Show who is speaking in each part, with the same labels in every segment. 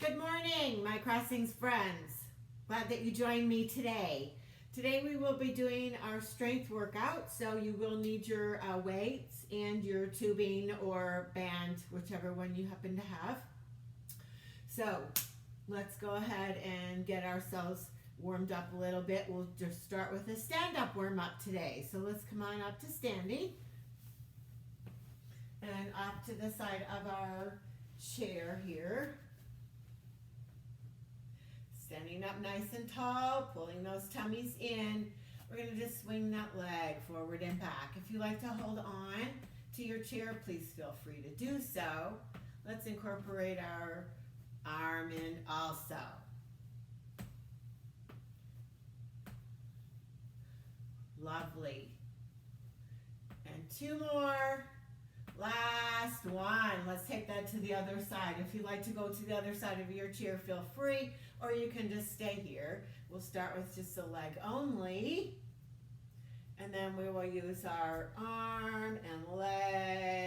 Speaker 1: Good morning, my Crossings friends. Glad that you joined me today. Today we will be doing our strength workout, so you will need your weights and your tubing or band, whichever one you happen to have. So let's go ahead and get ourselves warmed up a little bit. We'll just start with a stand-up warm-up today. So let's come on up to standing and off to the side of our chair here. Standing up nice and tall, pulling those tummies in. We're going to just swing that leg forward and back. If you like to hold on to your chair, please feel free to do so. Let's incorporate our arm in also. Lovely. And two more. Last one. Let's take that to the other side. If you like to go to the other side of your chair, feel free, or you can just stay here. We'll start with just the leg only, and then we will use our arm and leg.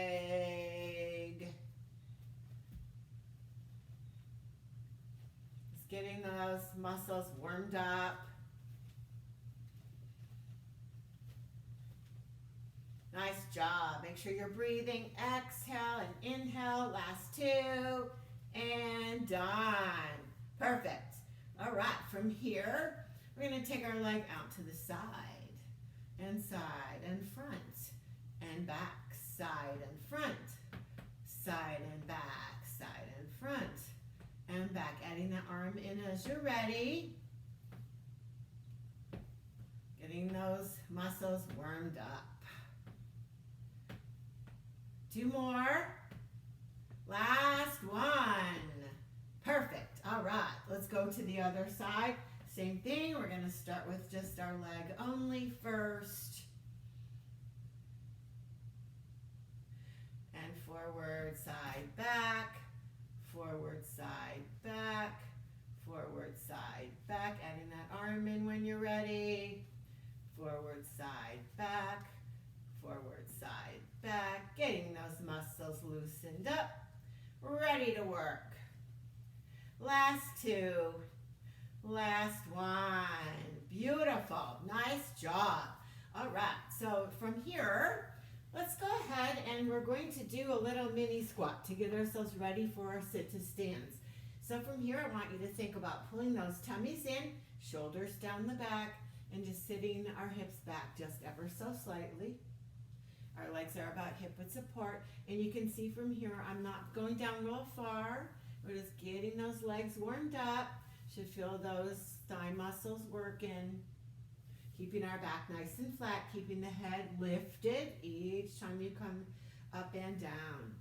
Speaker 1: Just getting those muscles warmed up. Nice job. Make sure you're breathing. Exhale and inhale. Last two. And done. Perfect. All right. From here, we're going to take our leg out to the side and front and back. Side and front. Side and back. Side and front and back. Adding that arm in as you're ready. Getting those muscles warmed up. Two more. Last one. Perfect. All right. Let's go to the other side. Same thing. We're going to start with just our leg only first. And forward, side, back. Forward, side, back. Forward, side, back. Adding that arm in when you're ready. Forward, side, back. Forward, side, back, getting those muscles loosened up, ready to work. Last two, last one. Beautiful, nice job. All right, so from here, let's go ahead and we're going to do a little mini squat to get ourselves ready for our sit to stands. So from here, I want you to think about pulling those tummies in, shoulders down the back, and just sitting our hips back just ever so slightly. Our legs are about hip width apart, and you can see from here, I'm not going down real far. We're just getting those legs warmed up. Should feel those thigh muscles working. Keeping our back nice and flat, keeping the head lifted each time you come up and down.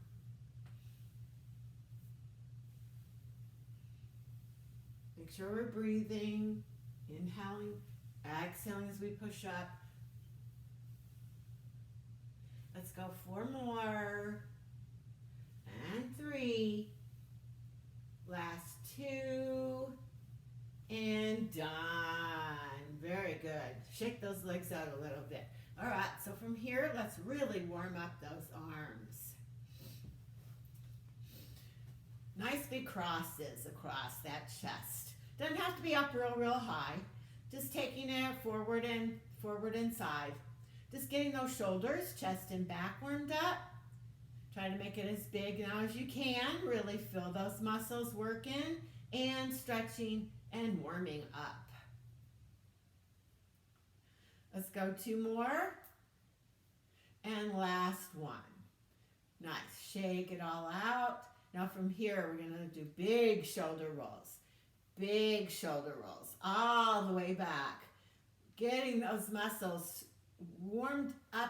Speaker 1: Make sure we're breathing, inhaling, exhaling as we push up. Let's go four more, and three, last two, and done. Very good. Shake those legs out a little bit. All right, so from here, let's really warm up those arms. Nice big crosses across that chest. Doesn't have to be up real high. Just taking it forward and side. Just getting those shoulders, chest and back warmed up. Try to make it as big now as you can. Really feel those muscles working and stretching and warming up. Let's go two more. And last one. Nice. Shake it all out. Now from here, we're going to do big shoulder rolls. Big shoulder rolls all the way back. Getting those muscles warmed up,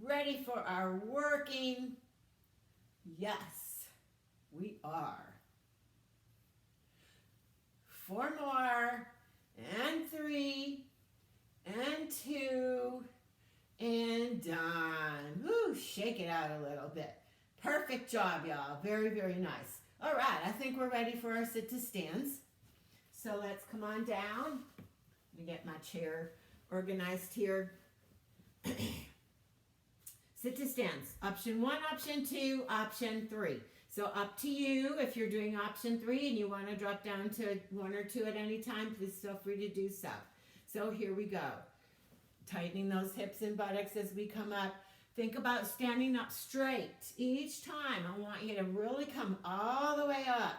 Speaker 1: ready for our working. Yes, we are. Four more, and three, and two, and done. Woo, shake it out a little bit. Perfect job, y'all. Very, very nice. All right, I think we're ready for our sit to stands. So let's come on down. Let me get my chair organized here. Sit to stands. Option 1, option 2, option 3. So up to you. If you're doing option 3 and you want to drop down to 1 or 2 at any time, please feel free to do so. So here we go. Tightening those hips and buttocks as we come up. Think about standing up straight. Each time, I want you to really come all the way up.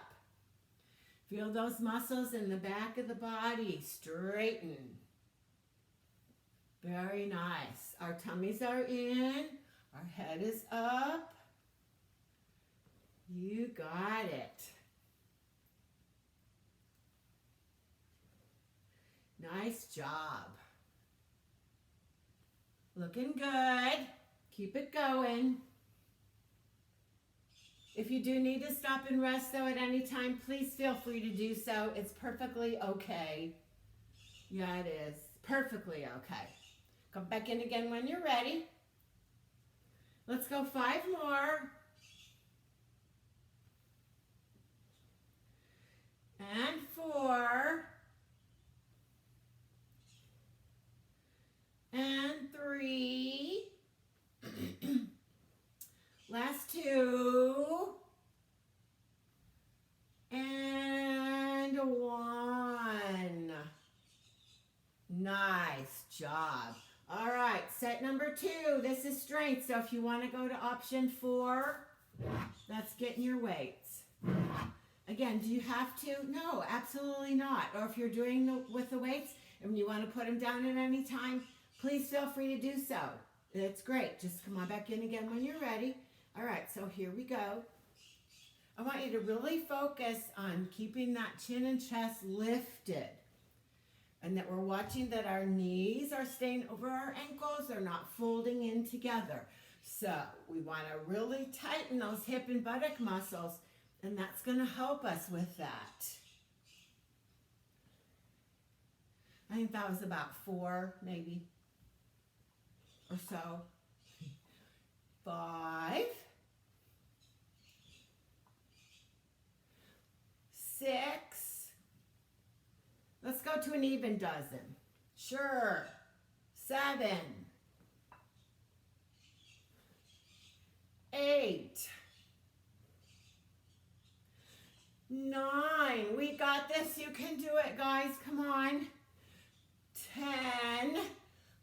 Speaker 1: Feel those muscles in the back of the body straighten. Very nice. Our tummies are in. Our head is up. You got it. Nice job. Looking good. Keep it going. If you do need to stop and rest, though, at any time, please feel free to do so. It's perfectly okay. Yeah, it is. Perfectly okay. Come back in again when you're ready. Let's go 5 more. And 4. And 3. Last 2. And 1. Nice job. All right, set number 2. This is strength. So if you want to go to option 4, that's getting your weights. Again, do you have to? No, absolutely not. Or if you're doing with the weights and you want to put them down at any time, please feel free to do so. It's great. Just come on back in again when you're ready. All right, so here we go. I want you to really focus on keeping that chin and chest lifted. And that we're watching that our knees are staying over our ankles. They're not folding in together. So we want to really tighten those hip and buttock muscles. And that's going to help us with that. I think that was about 4, maybe, or so. 5. 6. Let's go to an even dozen. Sure. 7. 8. 9. We got this. You can do it, guys. Come on. 10.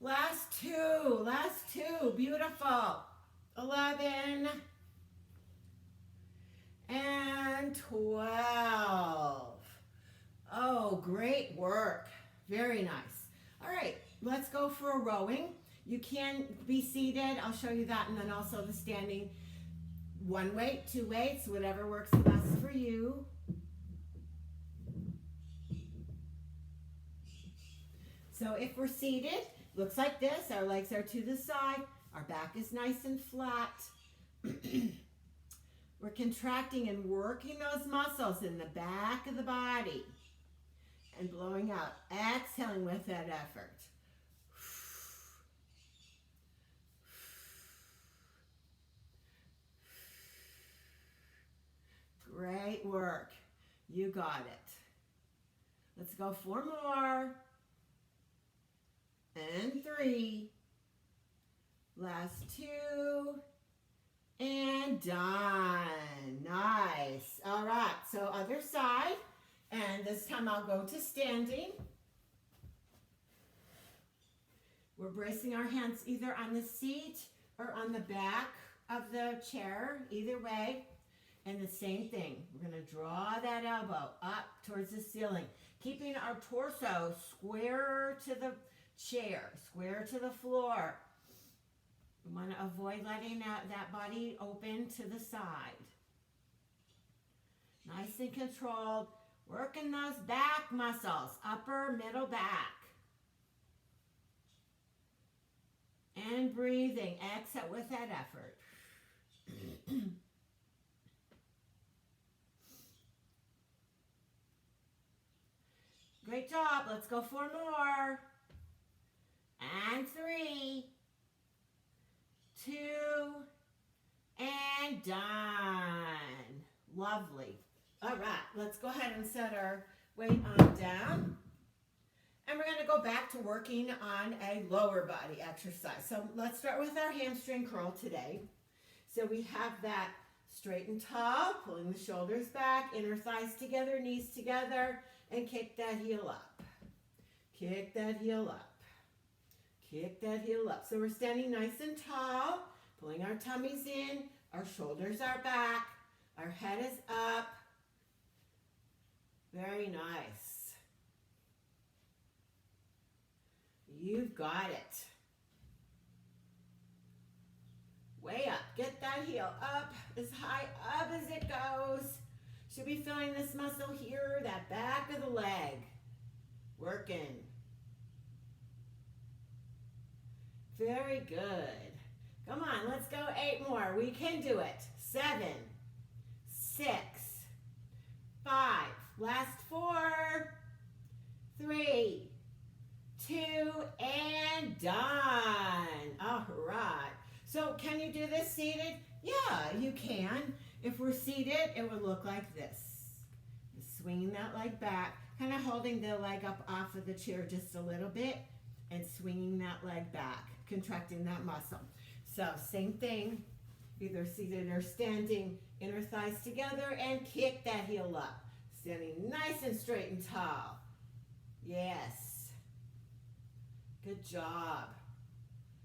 Speaker 1: Last 2. Last 2. Beautiful. 11. And 12. Oh, great work. Very nice. All right, let's go for a rowing. You can be seated. I'll show you that, and then also the standing. 1 weight, 2 weights, whatever works best for you. So if we're seated, looks like this. Our legs are to the side. Our back is nice and flat. We're contracting and working those muscles in the back of the body. And blowing out, exhaling with that effort. Great work. You got it. Let's go 4 more. And 3. Last 2. And done. Nice. All right, so other side. And this time I'll go to standing. We're bracing our hands either on the seat or on the back of the chair, either way. And the same thing. We're going to draw that elbow up towards the ceiling, keeping our torso square to the chair, square to the floor. We want to avoid letting that body open to the side. Nice and controlled. Working those back muscles, upper, middle, back. And breathing. Exhale with that effort. Great job. Let's go 4 more. And 3. 2. And done. Lovely. All right, let's go ahead and set our weight on down. And we're going to go back to working on a lower body exercise. So let's start with our hamstring curl today. So we have that straight and tall, pulling the shoulders back, inner thighs together, knees together, and kick that heel up. Kick that heel up. Kick that heel up. So we're standing nice and tall, pulling our tummies in, our shoulders are back, our head is up. Very nice. You've got it. Way up. Get that heel up, as high up as it goes. Should be feeling this muscle here, that back of the leg. Working. Very good. Come on, let's go 8 more. We can do it. 7, 6, 5. Last 4, 3, 2, and done. All right. So can you do this seated? Yeah, you can. If we're seated, it would look like this. Swinging that leg back, kind of holding the leg up off of the chair just a little bit and swinging that leg back, contracting that muscle. So same thing, either seated or standing, inner thighs together and kick that heel up. Standing nice and straight and tall. Yes. Good job.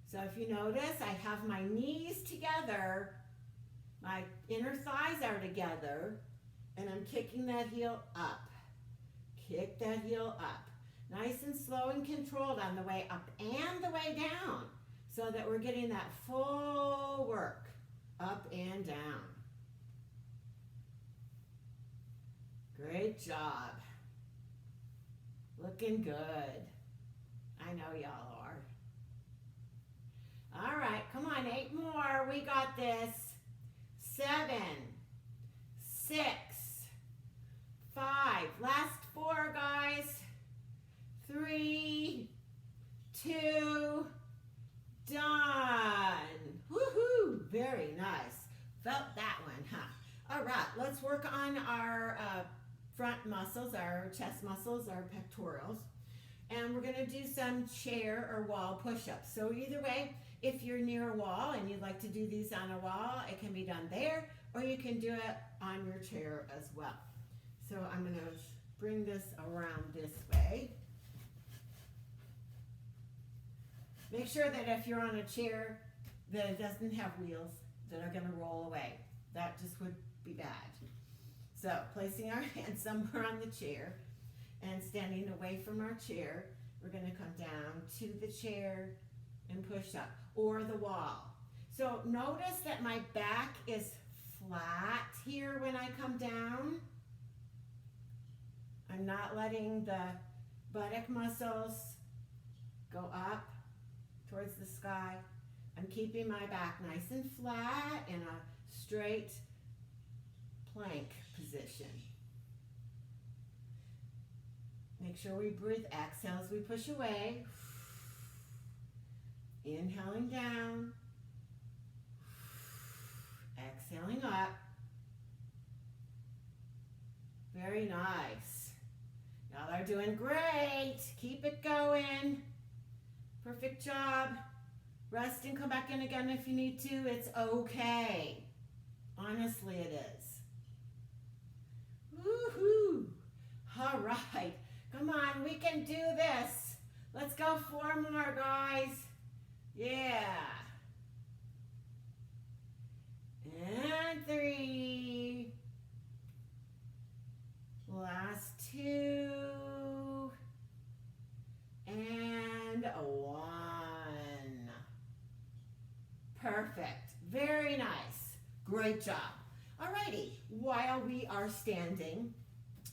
Speaker 1: So if you notice, I have my knees together, my inner thighs are together, and I'm kicking that heel up. Kick that heel up. Nice and slow and controlled on the way up and the way down, so that we're getting that full work, up and down. Great job. Looking good. I know y'all are. All right, come on, 8 more. We got this. 7, 6, 5. Last 4, guys. 3, 2, done. Woohoo! Very nice. Felt that one, huh? All right, let's work on our front muscles, our chest muscles, our pectorals. And we're going to do some chair or wall push-ups. So either way, if you're near a wall and you'd like to do these on a wall, it can be done there, or you can do it on your chair as well. So I'm going to bring this around this way. Make sure that if you're on a chair that it doesn't have wheels that are going to roll away. That just would be bad. So placing our hands somewhere on the chair and standing away from our chair, we're going to come down to the chair and push up, or the wall. So notice that my back is flat here when I come down. I'm not letting the buttock muscles go up towards the sky. I'm keeping my back nice and flat in a straight plank position. Make sure we breathe. Exhale as we push away. Inhaling down. Exhaling up. Very nice. Y'all are doing great. Keep it going. Perfect job. Rest and come back in again if you need to. It's okay. Honestly, it is. Woohoo! All right. Come on, we can do this. Let's go 4 more, guys. Yeah. And 3. Last 2. And 1. Perfect. Very nice. Great job. Alrighty, while we are standing,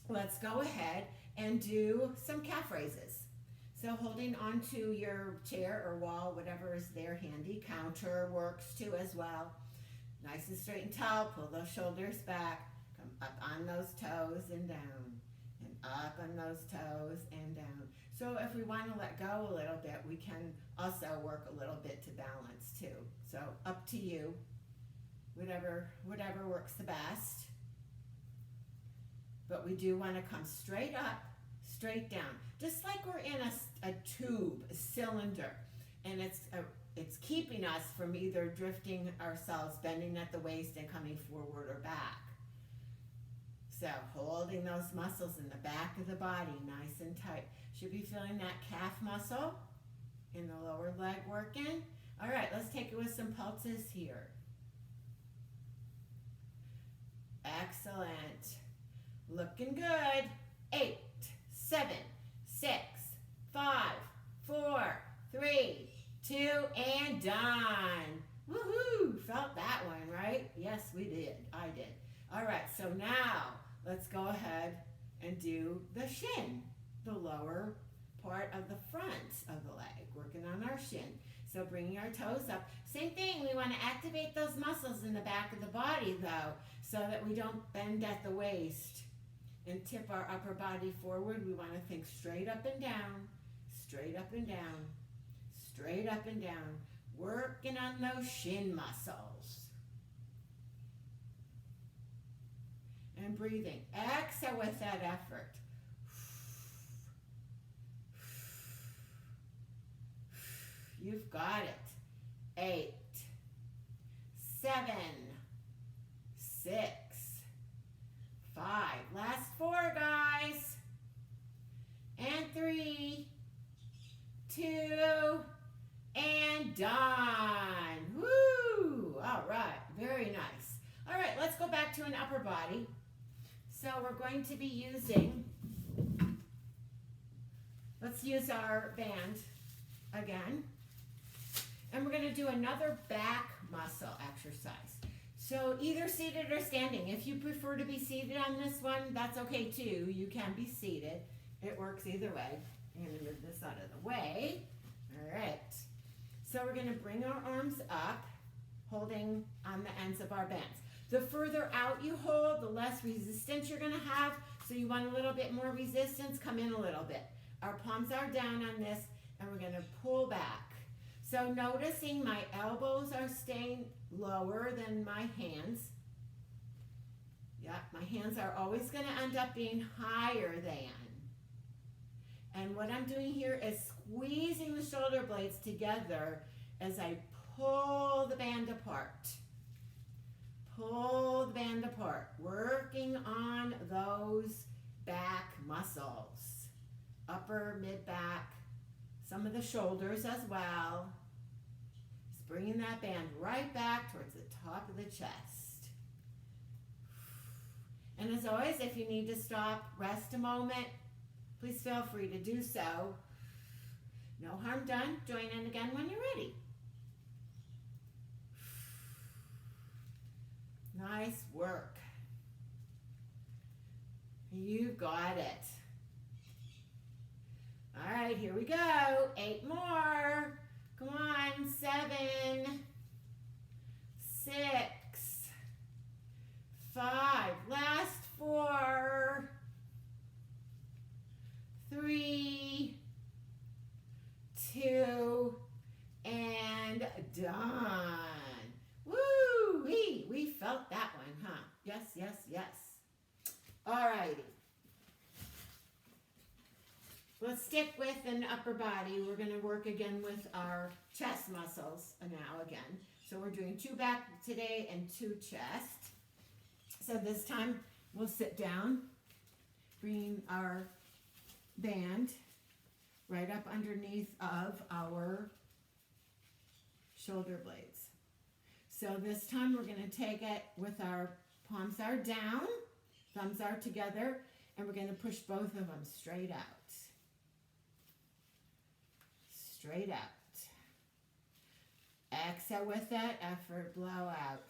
Speaker 1: let's go ahead and do some calf raises. So holding onto your chair or wall, whatever is there handy, counter works too as well. Nice and straight and tall, pull those shoulders back, come up on those toes and down, and up on those toes and down. So if we want to let go a little bit, we can also work a little bit to balance too. So up to you, whatever works the best. But we do want to come straight up, straight down. Just like we're in a tube, a cylinder, and it's keeping us from either drifting ourselves, bending at the waist and coming forward or back. So holding those muscles in the back of the body nice and tight. Should be feeling that calf muscle in the lower leg working. All right, let's take it with some pulses here. Excellent. Looking good. 8, 7, 6, 5, 4, 3, 2, and done. Woohoo! Felt that one, right? Yes, we did. I did. All right, so now let's go ahead and do the shin, the lower part of the front of the leg, working on our shin. So bringing our toes up. Same thing, we want to activate those muscles in the back of the body though, so that we don't bend at the waist and tip our upper body forward. We want to think straight up and down, straight up and down, straight up and down, working on those shin muscles. And breathing. Exhale with that effort. You've got it. 8, 7, 6, 5. Last 4, guys. And 3, 2, and done. Woo! All right. Very nice. All right, let's go back to an upper body. So we're going to be using, let's use our band again. And we're going to do another back muscle exercise. So either seated or standing. If you prefer to be seated on this one, that's okay too. You can be seated. It works either way. I'm going to move this out of the way. All right. So we're going to bring our arms up, holding on the ends of our bands. The further out you hold, the less resistance you're going to have. So you want a little bit more resistance, come in a little bit. Our palms are down on this, and we're going to pull back. So noticing my elbows are staying lower than my hands. Yeah, my hands are always going to end up being higher than. And what I'm doing here is squeezing the shoulder blades together as I pull the band apart. Pull the band apart, working on those back muscles. Upper, mid-back, some of the shoulders as well. Just bringing that band right back towards the top of the chest. And as always, if you need to stop, rest a moment, please feel free to do so. No harm done. Join in again when you're ready. Nice work. You got it. All right, here we go. 8 more. Come on. 7, 6, 5. Last 4, 3, 2, and done. Woo-wee! We felt that one, huh? Yes, yes, yes. All righty. Let's stick with an upper body. We're going to work again with our chest muscles now again. So we're doing 2 back today and 2 chest. So this time we'll sit down, bring our band right up underneath of our shoulder blades. So this time we're going to take it with our palms are down, thumbs are together, and we're going to push both of them straight out. Straight out. Exhale with that effort, blow out.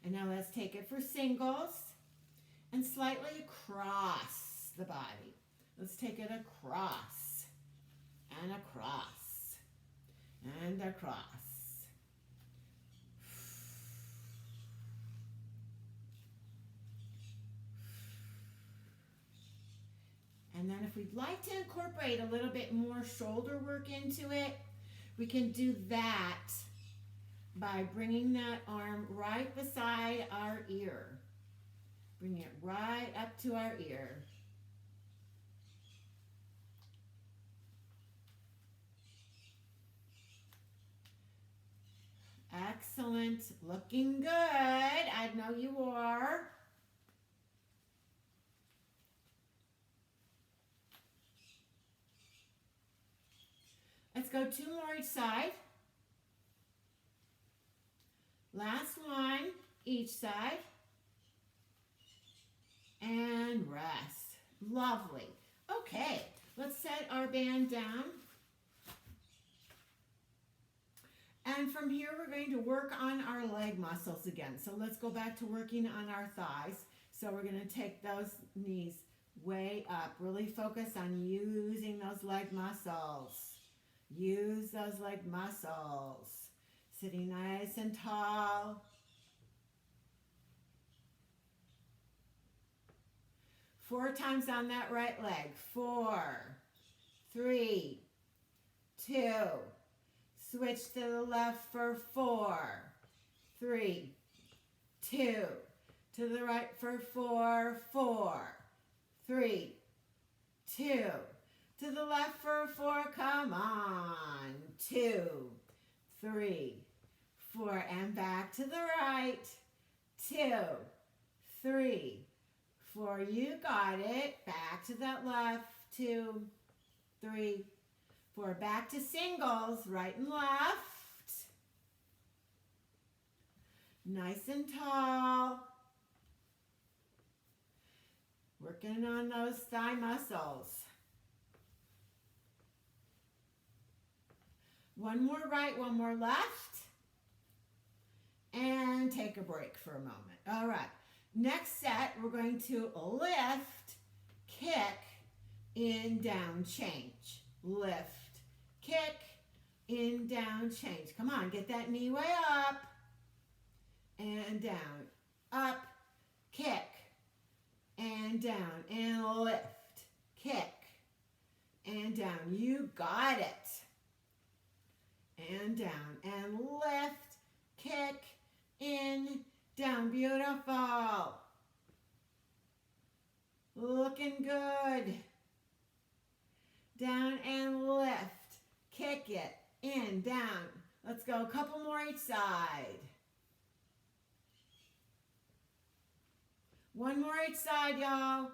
Speaker 1: And now let's take it for singles and slightly across the body. Let's take it across and across and across. And then if we'd like to incorporate a little bit more shoulder work into it, we can do that by bringing that arm right beside our ear. Bring it right up to our ear. Excellent. Looking good. I know you are. Let's go 2 more each side. Last one, each side. And rest. Lovely. Okay, let's set our band down. And from here, we're going to work on our leg muscles again. So let's go back to working on our thighs. So we're going to take those knees way up. Really focus on using those leg muscles. Use those leg muscles. Sitting nice and tall. Four times on that right leg. 4, 3, 2. Switch to the left for 4, 3, 2. To the right for 4, 4, 3, 2. To the left for 4, come on. 2, 3, 4. And back to the right. 2, 3, 4. You got it. Back to that left. 2, 3, 4. Back to singles. Right and left. Nice and tall. Working on those thigh muscles. One more right, one more left. And take a break for a moment. All right. Next set, we're going to lift, kick, in, down, change. Lift, kick, in, down, change. Come on, get that knee way up. And down, up, kick, and down, and lift, kick, and down. You got it. And down, and lift, kick, in, down. Beautiful. Looking good. Down and lift. Kick it. In, down. Let's go a couple more each side. One more each side, y'all.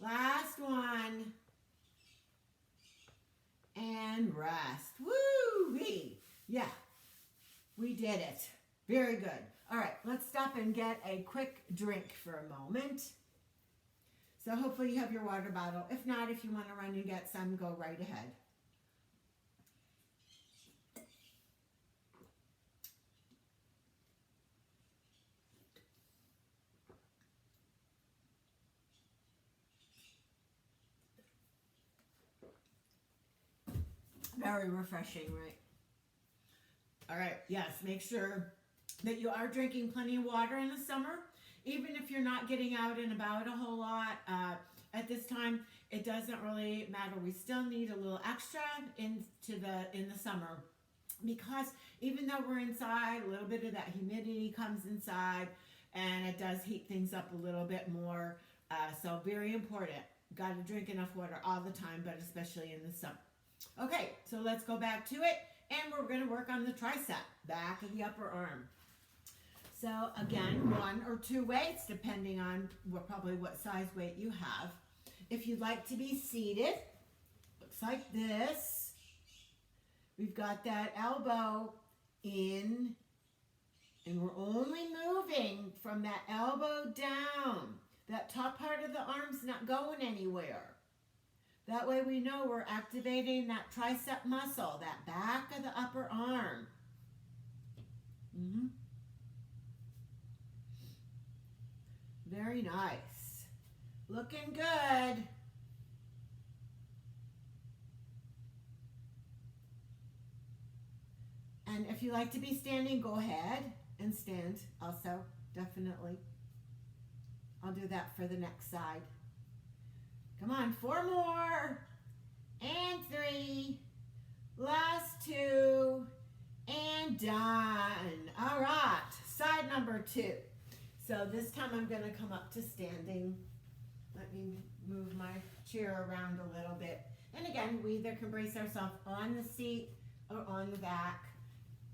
Speaker 1: Last one. And rest. Woo-wee. Yeah. We did it. Very good. All right, let's stop and get a quick drink for a moment. So hopefully you have your water bottle. If not, if you want to run and get some, go right ahead. Very refreshing, right? All right, yes, make sure that you are drinking plenty of water in the summer. Even if you're not getting out and about a whole lot at this time, it doesn't really matter. We still need a little extra in the summer, because even though we're inside, a little bit of that humidity comes inside, and it does heat things up a little bit more. So very important. Got to drink enough water all the time, but especially in the summer. Okay, so let's go back to it, and we're going to work on the tricep, back of the upper arm. So again, 1 or 2 weights, depending on probably what size weight you have. If you'd like to be seated, looks like this. We've got that elbow in, and we're only moving from that elbow down. That top part of the arm's not going anywhere. That way we know we're activating that tricep muscle, that back of the upper arm. Very nice. Looking good. And if you like to be standing, go ahead and stand also, definitely. I'll do that for the next side. Come on, 4 more. And 3. Last 2, and done. All right, side number 2. So this time I'm going to come up to standing. Let me move my chair around a little bit. And again, we either can brace ourselves on the seat or on the back.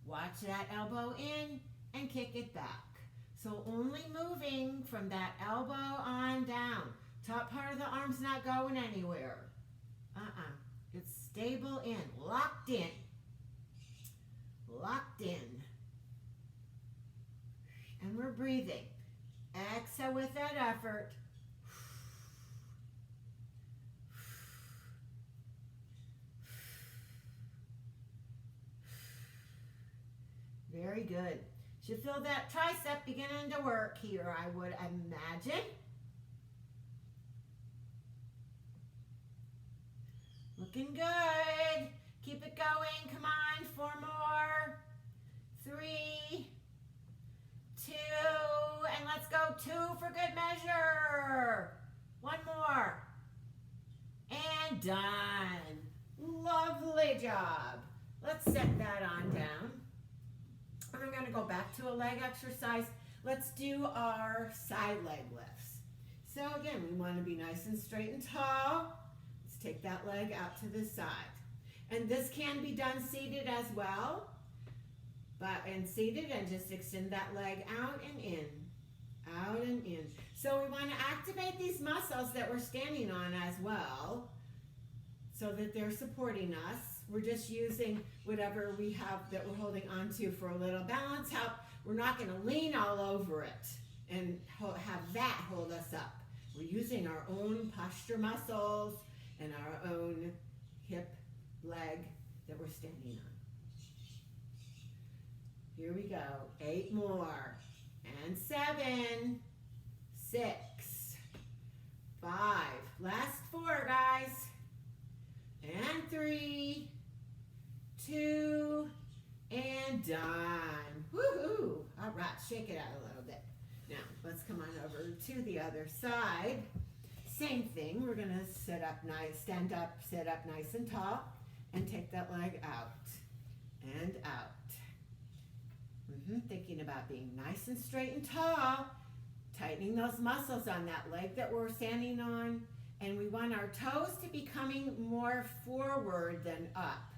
Speaker 1: Watch that elbow in and kick it back. So only moving from that elbow on down. Top part of the arm's not going anywhere. It's stable in, locked in. Locked in. And we're breathing. Exhale with that effort. Very good. Should feel that tricep beginning to work here, I would imagine. Looking good. Keep it going. Come on, 4 more. 3, 2, and let's go 2 for good measure. 1 more. And done. Lovely job. Let's set that on down. And we're going to go back to a leg exercise. Let's do our side leg lifts. So again, we want to be nice and straight and tall. Let's take that leg out to the side. And this can be done seated as well. And seated, and just extend that leg out and in. Out and in. So we want to activate these muscles that we're standing on as well, so that they're supporting us. We're just using whatever we have that we're holding on to for a little balance help. We're not going to lean all over it and have that hold us up. We're using our own posture muscles and our own hip, leg that we're standing on. Here we go. 8 more. And 7, 6, 5. Last 4, guys. And 3, 2, and done. Woohoo! All right, shake it out a little bit. Now, let's come on over to the other side. Same thing. We're going to sit up nice, stand up, sit up nice and tall, and take that leg out and out. Thinking about being nice and straight and tall, tightening those muscles on that leg that we're standing on, and we want our toes to be coming more forward than up.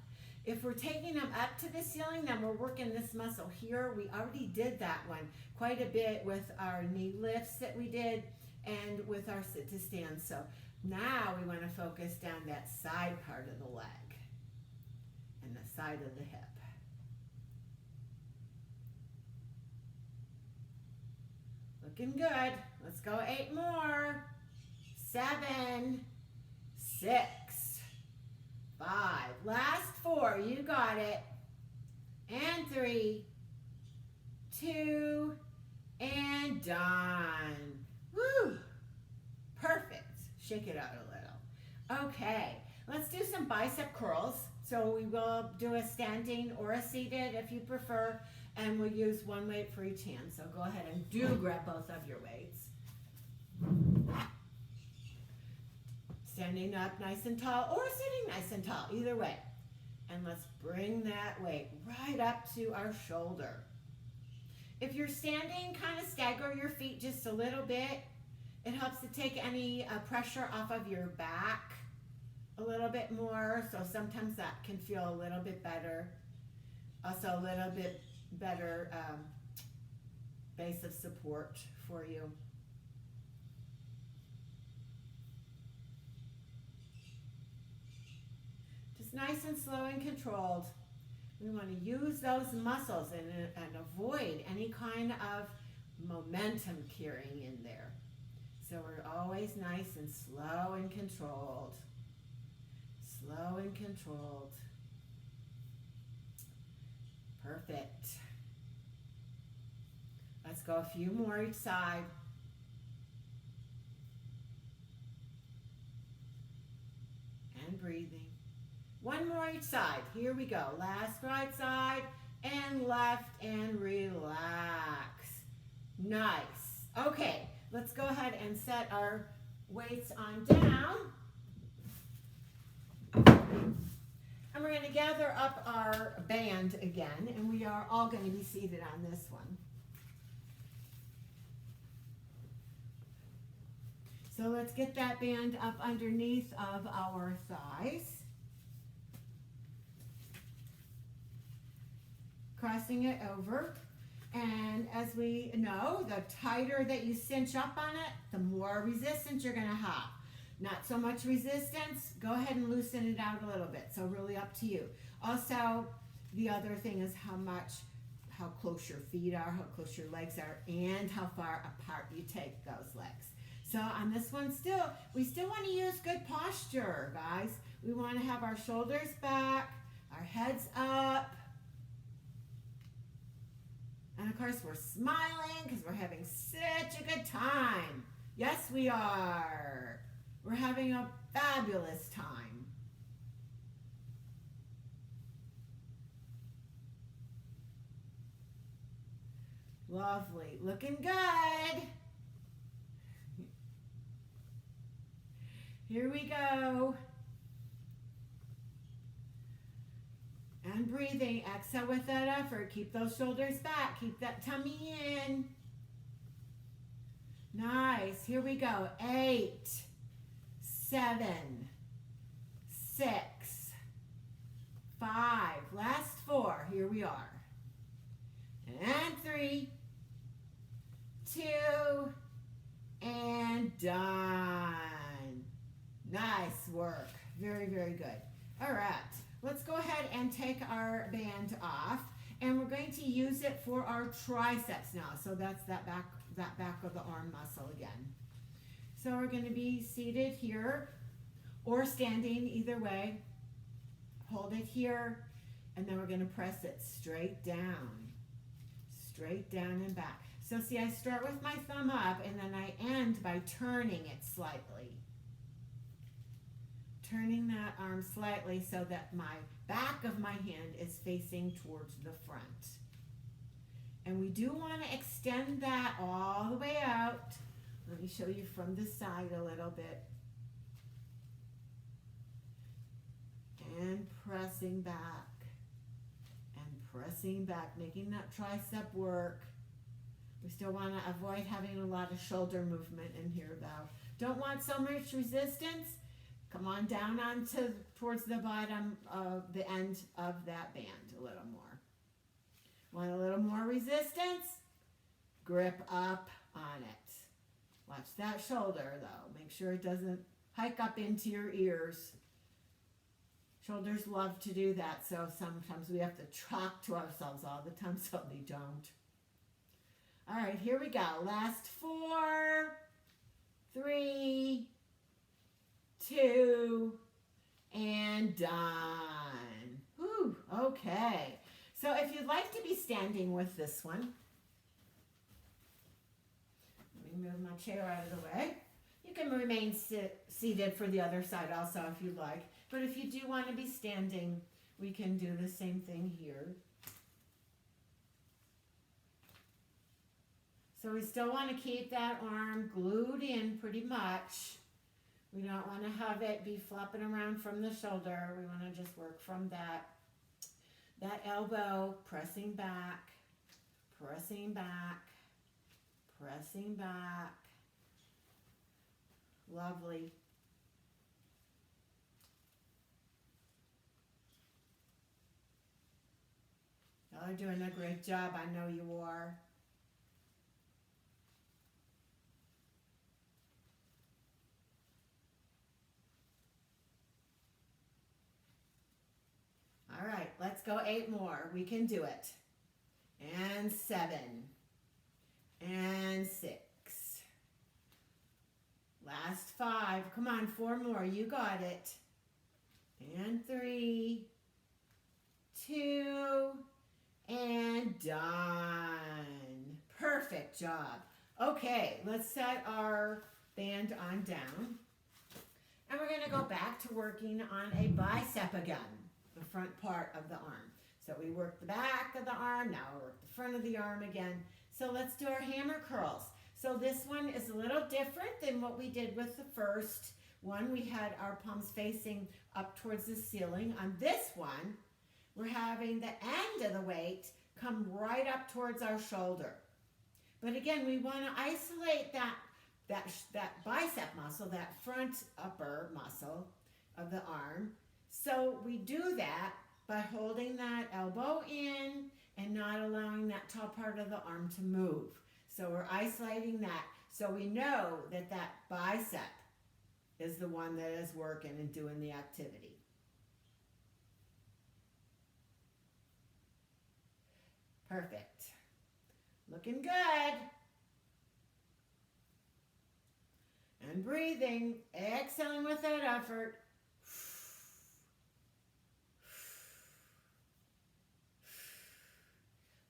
Speaker 1: If we're taking them up to the ceiling, then we're working this muscle here. We already did that one quite a bit with our knee lifts that we did and with our sit to stand. So now we want to focus down that side part of the leg and the side of the hip. Looking good. Let's go 8 more. 7, 6, 5. Last 4. You got it. And 3, 2, and done. Woo! Perfect. Shake it out a little. Okay. Let's do some bicep curls. So we will do a standing or a seated if you prefer. And we'll use one weight for each hand. So go ahead and do grab both of your weights. Standing up nice and tall or sitting nice and tall, either way. And let's bring that weight right up to our shoulder. If you're standing, kind of stagger your feet just a little bit. It helps to take any pressure off of your back a little bit more. So sometimes that can feel a little bit better. Also a little bit better base of support for you. Just nice and slow and controlled. We want to use those muscles and avoid any kind of momentum carrying in there. So we're always nice and slow and controlled. Slow and controlled. Perfect. Let's go a few more each side. And breathing. One more each side. Here we go. Last right side and left and relax. Nice. Okay, let's go ahead and set our weights on down. And we're going to gather up our band again, and we are all going to be seated on this one. So let's get that band up underneath of our thighs. Crossing it over. And as we know, the tighter that you cinch up on it, the more resistance you're going to have. Not so much resistance, go ahead and loosen it out a little bit. So really up to you. Also, the other thing is how close your feet are, how close your legs are, and how far apart you take those legs. So on this one we still want to use good posture, guys. We want to have our shoulders back, our heads up. And of course we're smiling because we're having such a good time. Yes, we are. We're having a fabulous time. Lovely. Looking good. Here we go. And breathing. Exhale with that effort. Keep those shoulders back. Keep that tummy in. Nice. Here we go. 8, 7, 6, 5. Last 4. Here we are. And 3, 2, and done. Nice work. Very, very good. All right. Let's go ahead and take our band off, and we're going to use it for our triceps now. So that's that back of the arm muscle again. So we're going to be seated here or standing, either way. Hold it here, and then we're going to press it straight down and back. So see, I start with my thumb up, and then I end by turning it slightly. Turning that arm slightly so that my back of my hand is facing towards the front. And we do want to extend that all the way out. Let me show you from the side a little bit. And pressing back. And pressing back, making that tricep work. We still want to avoid having a lot of shoulder movement in here though. Don't want so much resistance. Come on down towards the bottom of the end of that band a little more. Want a little more resistance? Grip up on it. Watch that shoulder though. Make sure it doesn't hike up into your ears. Shoulders love to do that, so sometimes we have to talk to ourselves all the time so they don't. All right, here we go. Last 4, 3, 2, and done. Whew, okay. So if you'd like to be standing with this one, let me move my chair out of the way. You can remain seated for the other side also if you'd like. But if you do want to be standing, we can do the same thing here. So we still want to keep that arm glued in pretty much. We don't want to have it be flopping around from the shoulder. We want to just work from that elbow, pressing back, pressing back, pressing back. Lovely. Y'all are doing a great job. I know you are. All right, let's go 8 more. We can do it. And 7. And 6. Last 5. Come on, 4 more. You got it. And 3, 2, and done. Perfect job. Okay, let's set our band on down. And we're going to go back to working on a bicep again, the front part of the arm. So we work the back of the arm, now we work the front of the arm again. So let's do our hammer curls. So this one is a little different than what we did with the first one. We had our palms facing up towards the ceiling. On this one, we're having the end of the weight come right up towards our shoulder. But again, we want to isolate that bicep muscle, that front upper muscle of the arm. So we do that by holding that elbow in and not allowing that top part of the arm to move. So we're isolating that so we know that that bicep is the one that is working and doing the activity. Perfect. Looking good. And breathing, exhaling with that effort.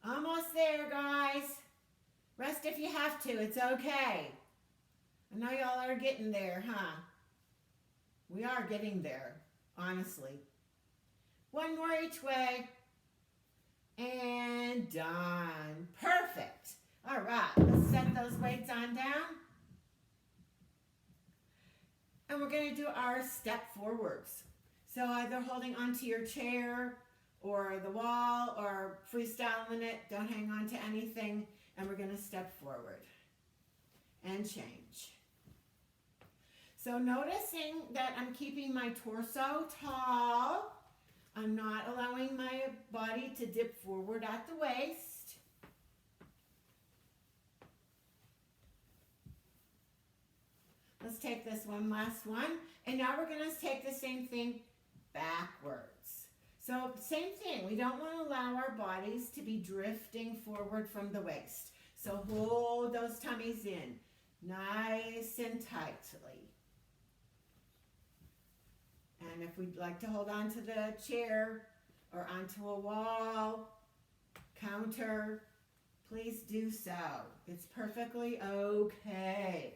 Speaker 1: Almost there, guys. Rest if you have to, it's okay. I know y'all are getting there, huh? We are getting there, honestly. One more each way. And done. Perfect. All right, let's set those weights on down. And we're going to do our step forwards. So either holding onto your chair or the wall or freestyling it. Don't hang on to anything. And we're going to step forward and change. So noticing that I'm keeping my torso tall. I'm not allowing my body to dip forward at the waist. Let's take this one last one. And now we're going to take the same thing backwards. So same thing. We don't want to allow our bodies to be drifting forward from the waist. So hold those tummies in nice and tightly. And if we'd like to hold on to the chair or onto a wall, counter, please do so. It's perfectly okay.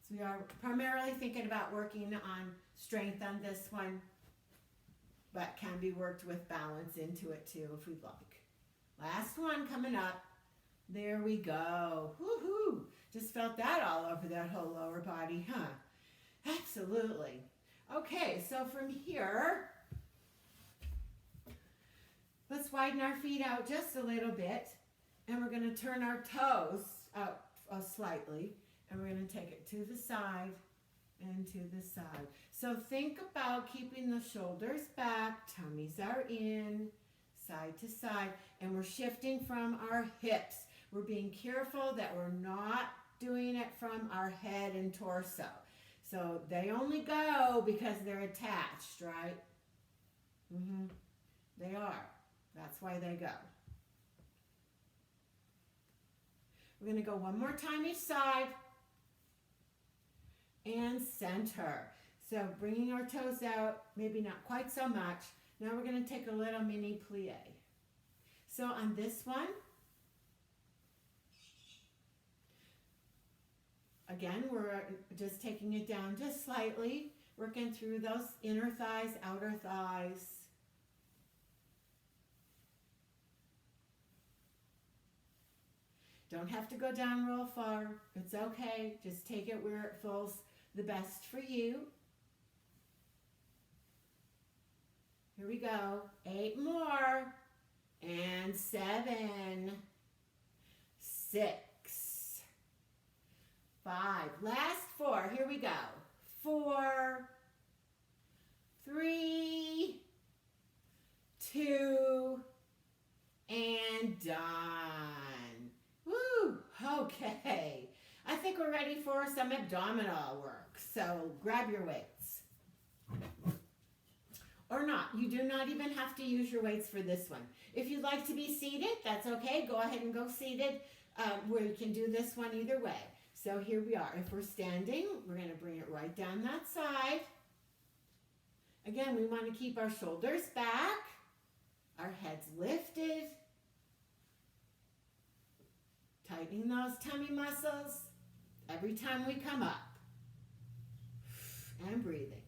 Speaker 1: So we are primarily thinking about working on strength on this one, but can be worked with balance into it too if we'd like. Last one coming up. There we go. Woohoo! Just felt that all over that whole lower body, huh? Absolutely. Okay, so from here, let's widen our feet out just a little bit, and we're going to turn our toes out slightly, and we're going to take it to the side and to the side. So think about keeping the shoulders back, tummies are in, side to side, and we're shifting from our hips. We're being careful that we're not doing it from our head and torso. So they only go because they're attached, right? They are. That's why they go. We're going to go one more time each side. And center. So bringing our toes out, maybe not quite so much. Now we're going to take a little mini plie. So on this one, again, we're just taking it down just slightly, working through those inner thighs, outer thighs. Don't have to go down real far. It's okay. Just take it where it feels the best for you. Here we go. 8 more. And 7. 6. 5. Last 4. Here we go. 4. 3. 2. And done. Woo! Okay. I think we're ready for some abdominal work. So grab your weights. Or not. You do not even have to use your weights for this one. If you'd like to be seated, that's okay. Go ahead and go seated. We can do this one either way. So here we are. If we're standing, we're going to bring it right down that side. Again, we want to keep our shoulders back, our heads lifted, tightening those tummy muscles every time we come up. And breathing.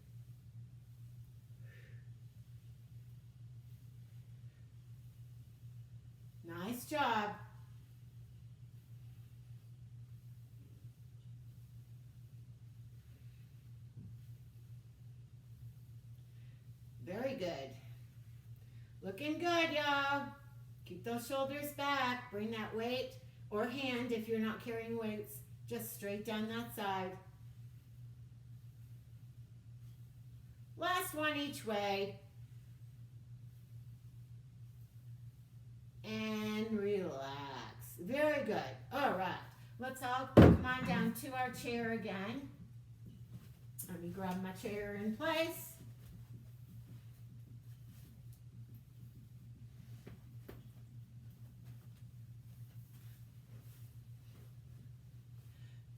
Speaker 1: Nice job. Looking good, y'all. Keep those shoulders back. Bring that weight or hand, if you're not carrying weights, just straight down that side. Last one each way. And relax. Very good. All right. Let's all come on down to our chair again. Let me grab my chair in place.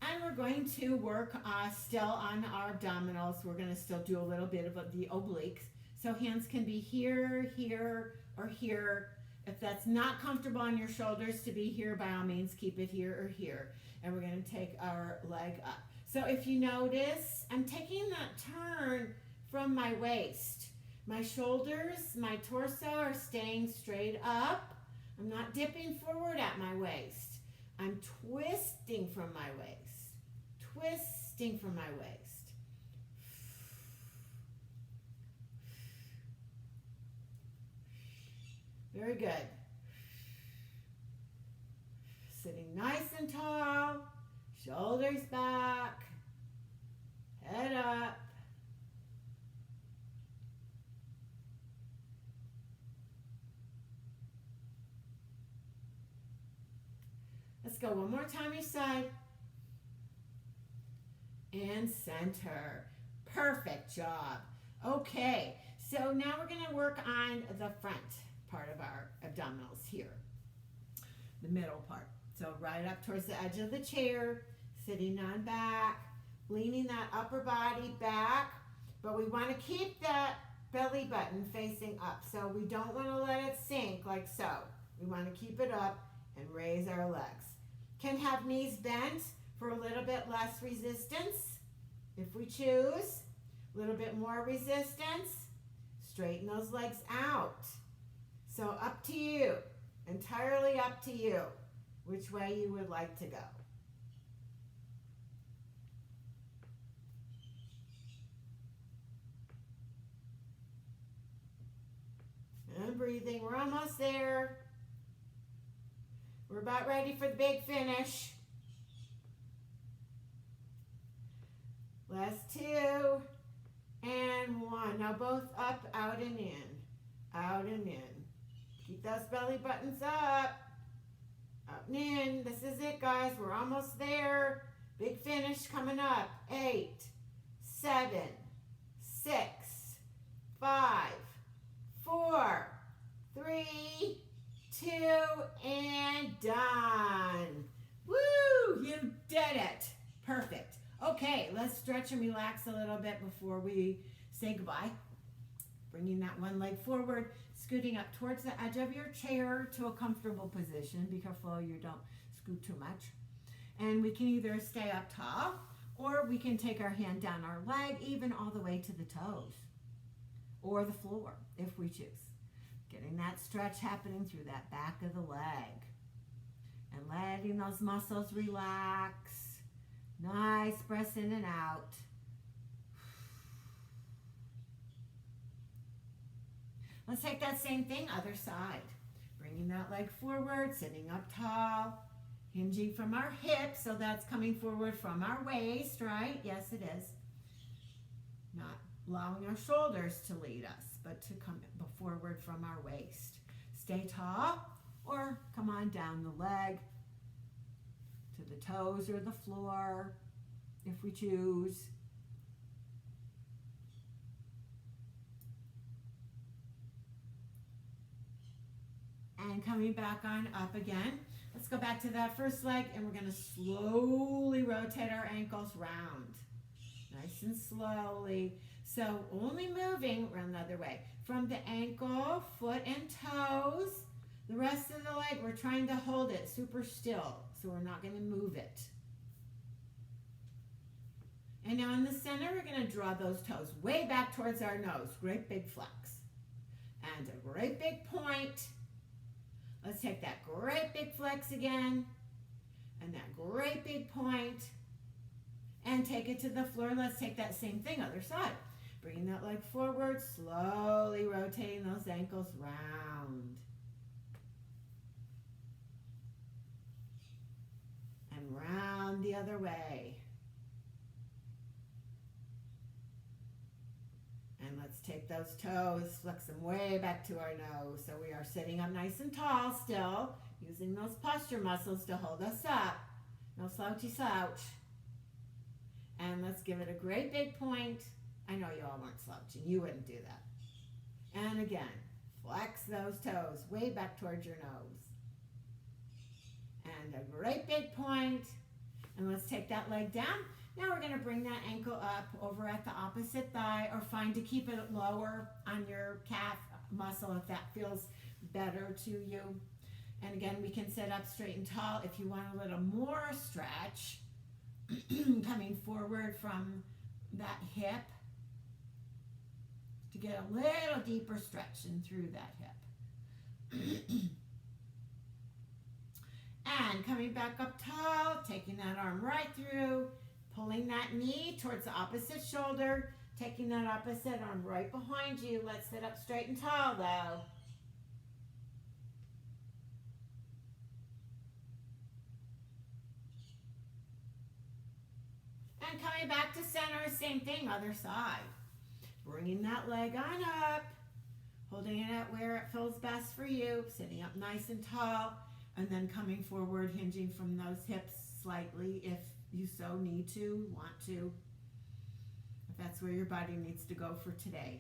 Speaker 1: And we're going to work still on our abdominals. We're going to still do a little bit of the obliques. So hands can be here, here, or here. If that's not comfortable on your shoulders to be here, by all means, keep it here or here. And we're going to take our leg up. So if you notice, I'm taking that turn from my waist. My shoulders, my torso are staying straight up. I'm not dipping forward at my waist. I'm twisting from my waist. Twisting from my waist. Very good. Sitting nice and tall, shoulders back, head up. Let's go one more time each side. And center. Perfect job. Okay, so now we're going to work on the front part of our abdominals here. The middle part. So right up towards the edge of the chair, sitting on back, leaning that upper body back, but we want to keep that belly button facing up. So we don't want to let it sink like so. We want to keep it up and raise our legs. Can have knees bent for a little bit less resistance. If we choose, a little bit more resistance, straighten those legs out. So up to you, entirely up to you, which way you would like to go. And breathing, we're almost there. We're about ready for the big finish. Last 2 and 1. Now both up, out and in. Out and in. Keep those belly buttons up. Out and in. This is it, guys. We're almost there. Big finish coming up. 8, 7, 6, 5, 4, 3, 2, and done. Woo! You did it. Perfect. Okay, let's stretch and relax a little bit before we say goodbye. Bringing that one leg forward, scooting up towards the edge of your chair to a comfortable position. Be careful you don't scoot too much. And we can either stay up tall or we can take our hand down our leg even all the way to the toes or the floor if we choose. Getting that stretch happening through that back of the leg and letting those muscles relax. Nice breaths in and out. Let's take that same thing, other side. Bringing that leg forward, sitting up tall, hinging from our hips, so that's coming forward from our waist, right? Yes, it is. Not allowing our shoulders to lead us, but to come forward from our waist. Stay tall, or come on down the leg to the toes or the floor, if we choose. And coming back on up again. Let's go back to that first leg, and we're going to slowly rotate our ankles round. Nice and slowly. So only moving around the other way. From the ankle, foot, and toes. The rest of the leg, we're trying to hold it super still, so we're not going to move it. And now in the center, we're going to draw those toes way back towards our nose. Great big flex. And a great big point. Let's take that great big flex again. And that great big point. And take it to the floor. Let's take that same thing, other side. Bringing that leg forward, slowly rotating those ankles round. And round the other way. And let's take those toes, flex them way back to our nose. So we are sitting up nice and tall still, using those posture muscles to hold us up. No slouchy slouch. And let's give it a great big point. I know you all weren't slouching. You wouldn't do that. And again, flex those toes way back towards your nose. And a great big point. And let's take that leg down. Now we're going to bring that ankle up over at the opposite thigh, or find to keep it lower on your calf muscle if that feels better to you. And again, we can sit up straight and tall if you want a little more stretch. Coming forward from that hip to get a little deeper stretch in through that hip. And coming back up tall, taking that arm right through, pulling that knee towards the opposite shoulder, taking that opposite arm right behind you. Let's sit up straight and tall though. And coming back to center, same thing, other side. Bringing that leg on up, holding it at where it feels best for you, sitting up nice and tall, and then coming forward, hinging from those hips slightly if you so need to, want to, if that's where your body needs to go for today.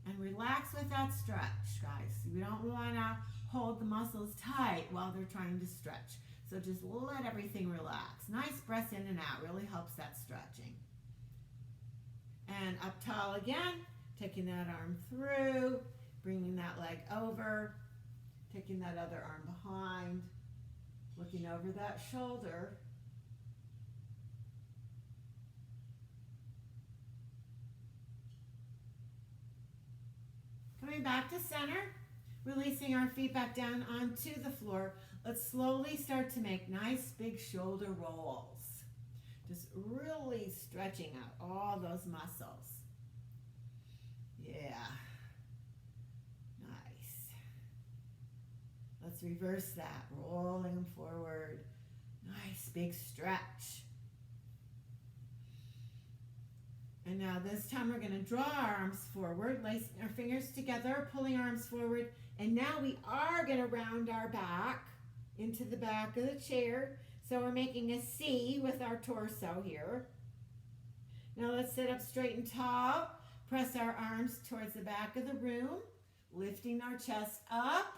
Speaker 1: And relax with that stretch, guys. We don't want to hold the muscles tight while they're trying to stretch. So just let everything relax. Nice breaths in and out really helps that stretching. And up tall again, taking that arm through, bringing that leg over, taking that other arm behind, looking over that shoulder. Coming back to center, releasing our feet back down onto the floor. Let's slowly start to make nice big shoulder rolls. Just really stretching out all those muscles. Yeah. Nice. Let's reverse that, rolling them forward. Nice big stretch. And now this time we're going to draw our arms forward, lacing our fingers together, pulling arms forward. And now we are going to round our back into the back of the chair. So we're making a C with our torso here. Now let's sit up straight and tall. Press our arms towards the back of the room, lifting our chest up.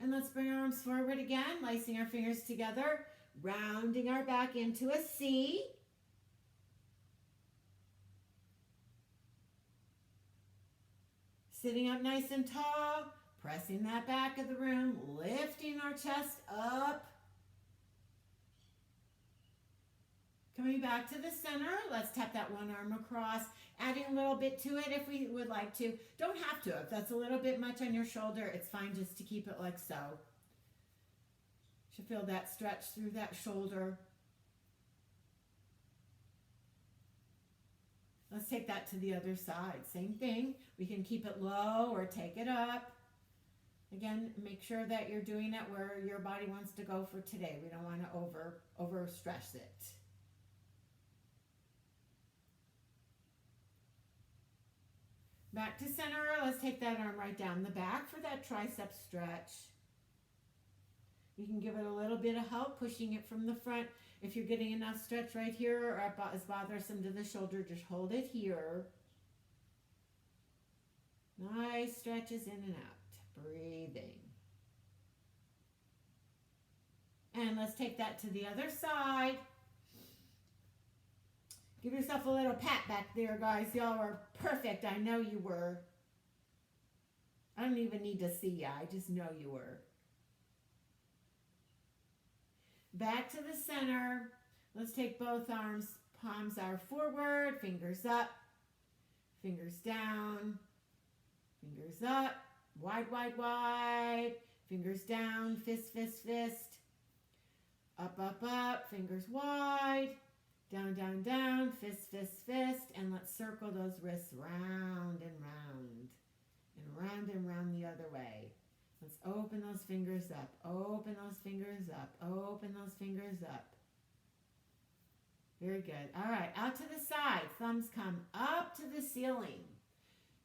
Speaker 1: And let's bring our arms forward again, lacing our fingers together, rounding our back into a C. Sitting up nice and tall, pressing that back of the room, lifting our chest up. Coming back to the center, let's tap that one arm across, adding a little bit to it if we would like to. Don't have to. If that's a little bit much on your shoulder, it's fine just to keep it like so. Should feel that stretch through that shoulder. Let's take that to the other side. Same thing. We can keep it low or take it up. Again, make sure that you're doing it where your body wants to go for today. We don't want to over stress it. Back to center. Let's take that arm right down the back for that tricep stretch. You can give it a little bit of help pushing it from the front. If you're getting enough stretch right here or is bothersome to the shoulder, just hold it here. Nice stretches in and out. Breathing. And let's take that to the other side. Give yourself a little pat back there, guys. Y'all were perfect. I know you were. I don't even need to see you. I just know you were. Back to the center. Let's take both arms. Palms are forward. Fingers up. Fingers down. Fingers up. Wide, wide, wide. Fingers down. Fist, fist, fist. Up, up, up. Fingers wide. Down, down, down, fist, fist, fist, and let's circle those wrists round and round, and round the other way. Let's open those fingers up, open those fingers up, open those fingers up. Very good. All right, out to the side. Thumbs come up to the ceiling.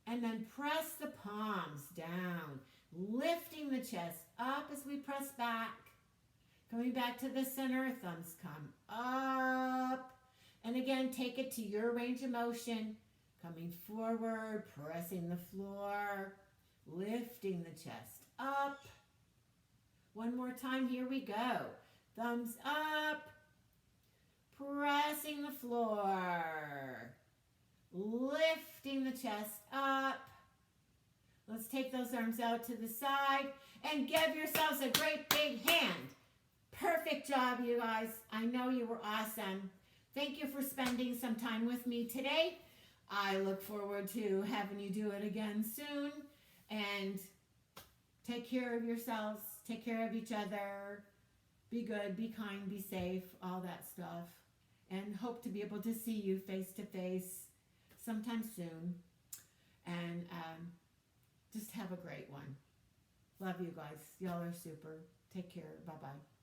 Speaker 1: And then press the palms down, lifting the chest up as we press back. Coming back to the center, thumbs come up. And again, take it to your range of motion. Coming forward, pressing the floor, lifting the chest up. One more time, here we go. Thumbs up, pressing the floor, lifting the chest up. Let's take those arms out to the side and give yourselves a great big hand. Perfect job, you guys. I know you were awesome. Thank you for spending some time with me today. I look forward to having you do it again soon. And take care of yourselves. Take care of each other. Be good, be kind, be safe, all that stuff. And hope to be able to see you face to face sometime soon. And just have a great one. Love you guys. Y'all are super. Take care. Bye-bye.